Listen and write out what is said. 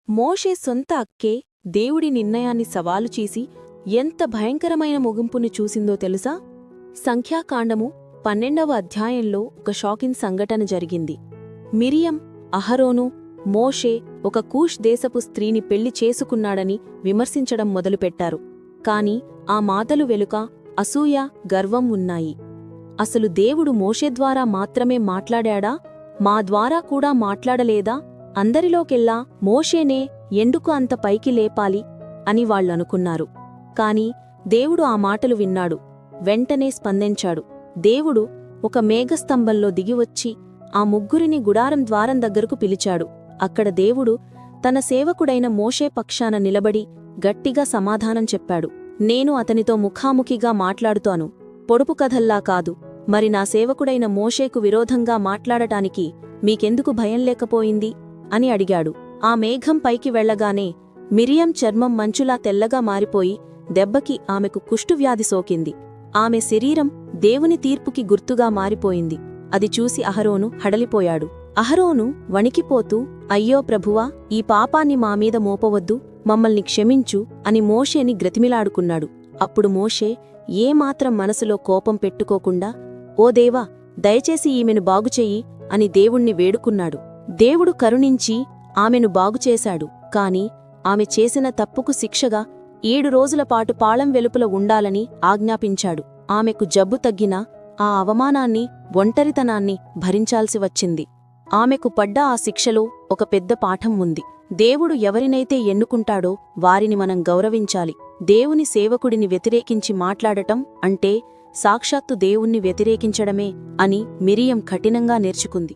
మోషే సొంత అక్కే దేవుడి నిర్ణయాన్ని సవాలు చేసి ఎంత భయంకరమైన ముగింపుని చూసిందో తెలుసా? సంఖ్యాకాండము 12వ అధ్యాయంలో ఒక షాకింగ్ సంఘటన జరిగింది. మిరియం, అహరోను, మోషే ఒక కూష్ దేశపు స్త్రీని పెళ్లి చేసుకున్నాడని విమర్శించడం మొదలుపెట్టారు. కాని ఆ మాటలు వెనుక అసూయ, గర్వం ఉన్నాయి. అసలు దేవుడు మోషే ద్వారా మాత్రమే మాట్లాడాడా? మా ద్వారా కూడా మాట్లాడలేదా? అందరిలోకెల్లా మోషేనే ఎందుకు అంత పైకి లేపాలి అని వాళ్ళనుకున్నారు. కాని దేవుడు ఆ మాటలు విన్నాడు. వెంటనే స్పందించాడు. దేవుడు ఒక మేఘస్తంభంలో దిగివచ్చి ఆ ముగ్గురిని గుడారం ద్వారం దగ్గరకు పిలిచాడు. అక్కడ దేవుడు తన సేవకుడైన మోషే పక్షాన నిలబడి గట్టిగా సమాధానం చెప్పాడు. నేను అతనితో ముఖాముఖిగా మాట్లాడుతాను, పొడుపు కథల్లా కాదు. మరి నా సేవకుడైన మోషేకు విరోధంగా మాట్లాడటానికి మీకెందుకు భయం లేకపోయింది అని అడిగాడు. ఆ మేఘం పైకి వెళ్లగానే మిరియం చర్మం మంచులా తెల్లగా మారిపోయి దెబ్బకి ఆమెకు కుష్ఠువ్యాధి సోకింది. ఆమె శరీరం దేవుని తీర్పుకి గుర్తుగా మారిపోయింది. అది చూసి అహరోను హడలిపోయాడు. అహరోను వణికిపోతూ, అయ్యో ప్రభువా, ఈ పాపాన్ని మామీద మోపవద్దు, మమ్మల్ని క్షమించు అని మోషేని గ్రతిమిలాడుకున్నాడు. అప్పుడు మోషే ఏమాత్రం మనసులో కోపం పెట్టుకోకుండా, ఓ దేవా, దయచేసి ఈమెను బాగుచెయ్యి అని దేవుణ్ణి వేడుకున్నాడు. దేవుడు కరుణించి ఆమెను బాగుచేశాడు. కాని ఆమె చేసిన తప్పుకు శిక్షగా 7 రోజులపాటు పాళం వెలుపల ఉండాలని ఆజ్ఞాపించాడు. ఆమెకు జబ్బు తగ్గినా ఆ అవమానాన్ని, ఒంటరితనాన్ని భరించాల్సి వచ్చింది. ఆమెకు పడ్డ ఆ శిక్షలో ఒక పెద్ద పాఠం ఉంది. దేవుడు ఎవరినైతే ఎన్నుకుంటాడో వారిని మనం గౌరవించాలి. దేవుని సేవకుడిని వ్యతిరేకించి మాట్లాడటం అంటే సాక్షాత్తు దేవుణ్ణి వ్యతిరేకించడమే అని మిరియం కఠినంగా నేర్చుకుంది.